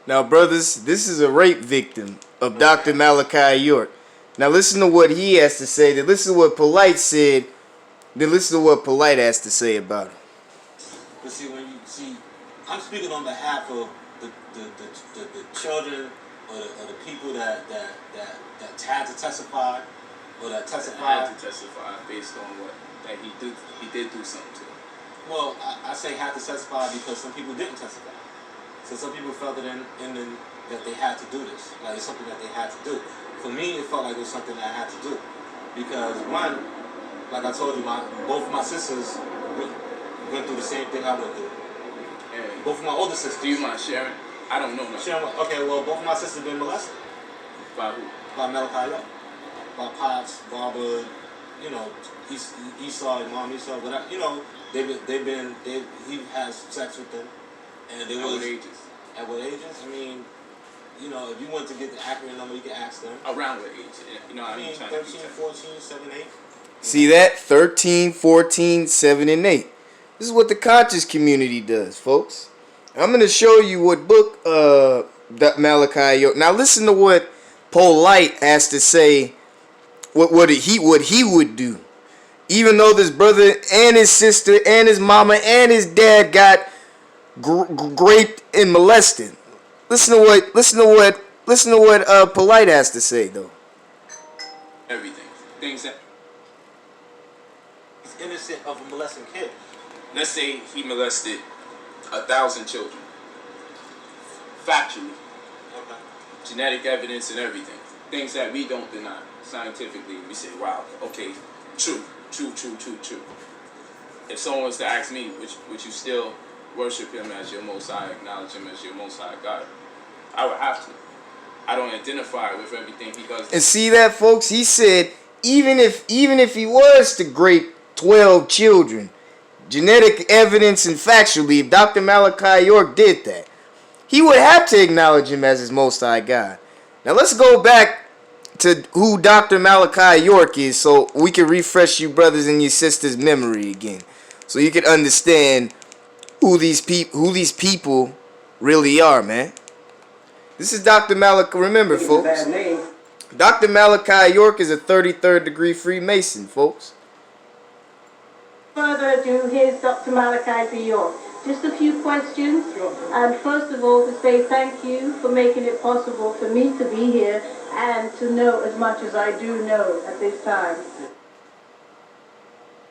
Now, brothers, this is a rape victim of Dr. Malachi York. Now, listen to what he has to say. Then listen to what Polite said. Then listen to what Polite has to say about it. But see, when you see, I'm speaking on behalf of the children or the people that had to testify or that testified. Had to testify based on what that he did do something to them. Well, I say had to testify because some people didn't testify. So some people felt that that they had to do this. Like it's something that they had to do. For me, it felt like it was something that I had to do. Because one, like I told you, both of my sisters went through the same thing I went through. And both of my older sisters. Do you mind sharing? I don't know nothing. Okay, well, both of my sisters been molested. By who? By Malachi York. By Pops, Barbara, you know, Esau, Mom Esau, whatever. You know, he has sex with them. And they At what ages? At what ages? I mean, you know, if you want to get the accurate number, you can ask them. Around what age? You know, I mean, 13, 14, 7, 8. See that? 13, 14, 7, and 8. This is what the conscious community does, folks. I'm going to show you what book Malachi York. Now listen to what Polite has to say. What he would do, even though this brother and his sister and his mama and his dad got raped and molested. Listen to what Polite has to say though. Everything, things that he's innocent of a molesting kid. Let's say he molested 1,000 children. Factually, Okay. genetic evidence and everything, things that we don't deny. Scientifically, we say, wow, okay, true. If someone was to ask me, would you still worship him as your Most High, acknowledge him as your Most High God, I would have to. I don't identify with everything he does. And see that, folks? He said even if he was to rape 12 children, genetic evidence and factually, if Dr. Malachi York did that, he would have to acknowledge him as his Most High God. Now let's go back to who Dr. Malachi York is so we can refresh you brothers and your sisters' memory again. So you can understand who these people really are, man. This is Dr. Malachi. Remember, folks, Dr. Malachi York is a 33rd degree Freemason, folks. Further ado, here's Dr. Malachi B. York. Just a few questions. First of all, to say thank you for making it possible for me to be here and to know as much as I do know at this time.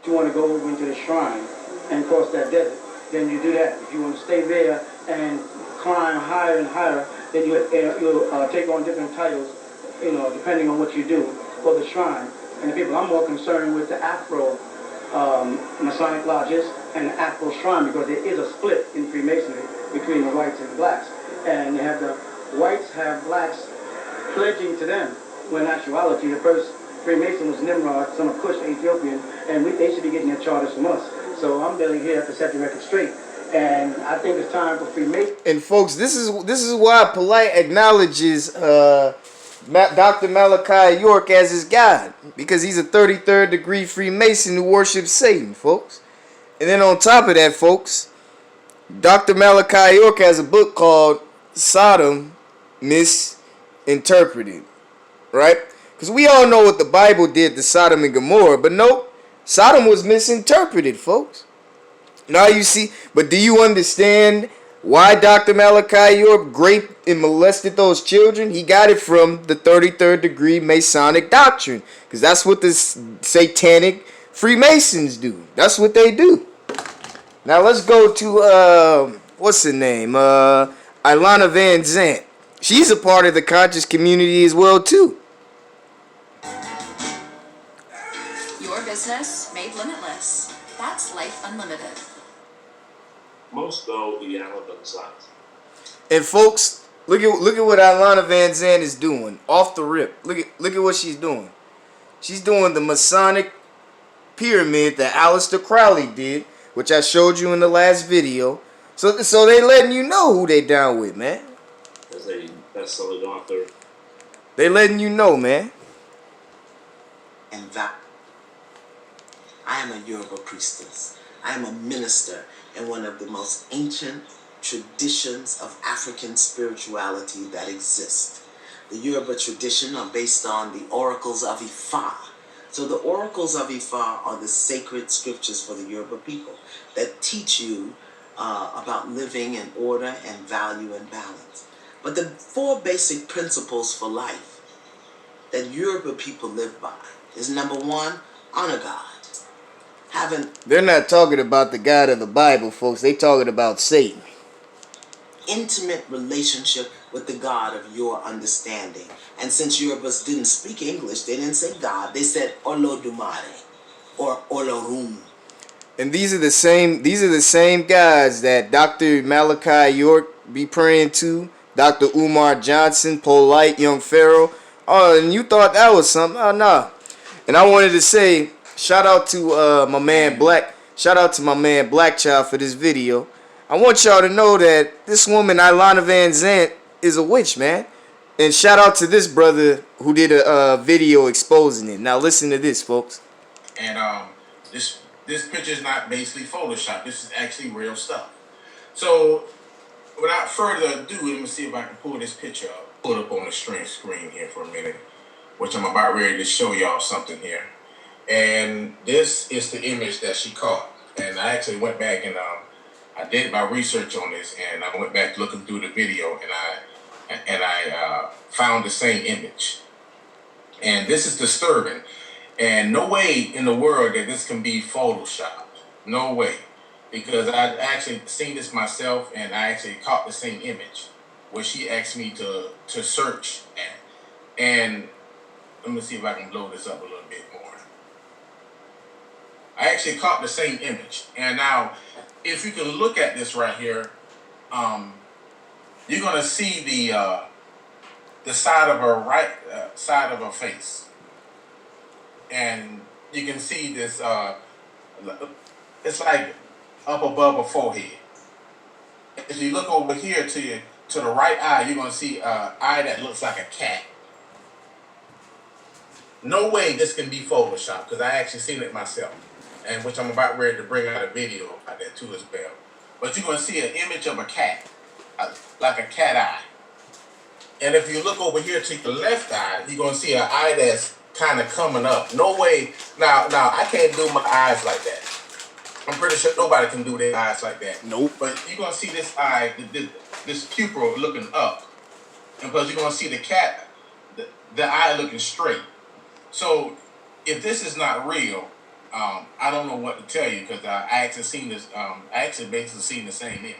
If you want to go over into the shrine and cross that desert, then you do that. If you want to stay there and climb higher and higher, then you'll take on different titles, you know, depending on what you do for the shrine. And the people, I'm more concerned with the Afro Masonic lodges and the Afro shrine, because there is a split in Freemasonry between the whites and the blacks. And you have the whites have blacks pledging to them, when in actuality the first Freemason was Nimrod, son of Cush, Ethiopian, and they should be getting their charters from us. So I'm building here to set the record straight. And I think it's time for Freemason. And folks, this is why Polite acknowledges Dr. Malachi York as his God, because he's a 33rd degree Freemason who worships Satan, folks. And then on top of that, folks, Dr. Malachi York has a book called Sodom Misinterpreted, right? Because we all know what the Bible did to Sodom and Gomorrah, but nope, Sodom was misinterpreted, folks. Now you see, but do you understand why Dr. Malachi York raped and molested those children? He got it from the 33rd degree Masonic doctrine, because that's what the Satanic Freemasons do. That's what they do. Now let's go to what's her name? Ilana Van Zant. She's a part of the conscious community as well too. Your business made limitless. That's life unlimited. Most though the Alabama's. And folks, look at what Ilana Van Zant is doing off the rip. Look at what she's doing. She's doing the Masonic pyramid that Aleister Crowley did, which I showed you in the last video. So they letting you know who they down with, man. As a best-selling author. They letting you know, man. And that I am a Yoruba priestess. I am a minister in one of the most ancient traditions of African spirituality that exist. The Yoruba tradition are based on the oracles of Ifa. So the oracles of Ifa are the sacred scriptures for the Yoruba people that teach you about living in order and value and balance. But the 4 basic principles for life that Yoruba people live by is number 1, honor God. They're not talking about the God of the Bible, folks. They talking about Satan. Intimate relationship with the God of your understanding. And since Yorubas didn't speak English, they didn't say God. They said Olodumare or Olorum. And these are the same guys that Dr. Malachi York be praying to, Dr. Umar Johnson, Polite, Young Pharaoh. Oh, and you thought that was something? Oh, no. And I wanted to say, shout out to my man Black Child for this video. I want y'all to know that this woman, Ilana Van Zant, is a witch, man. And shout out to this brother who did a video exposing it. Now listen to this, folks. And this picture is not basically Photoshop. This is actually real stuff. So without further ado, let me see if I can pull this picture up. Pull it up on the screen here for a minute, which I'm about ready to show y'all something here. And this is the image that she caught. And I actually went back and I did my research on this, and I went back looking through the video, and I found the same image. And this is disturbing. And no way in the world that this can be Photoshopped. No way. Because I actually seen this myself, and I actually caught the same image where she asked me to search at. And let me see if I can blow this up a little bit more. I actually caught the same image. And now, if you can look at this right here, you're gonna see the side of her side of her face, and you can see this. It's like up above her forehead. If you look over here to the right eye, you're gonna see an eye that looks like a cat. No way this can be Photoshopped, because I actually seen it myself, and which I'm about ready to bring out a video about that too as well. But you're gonna see an image of a cat, like a cat eye. And if you look over here to the left eye, you're gonna see an eye that's kind of coming up. No way. Now I can't do my eyes like that. I'm pretty sure nobody can do their eyes like that. Nope. But you're gonna see this eye, this pupil looking up, and plus you're gonna see the cat, the eye looking straight. So if this is not real, I don't know what to tell you, because I actually seen this. I actually basically seen the same image.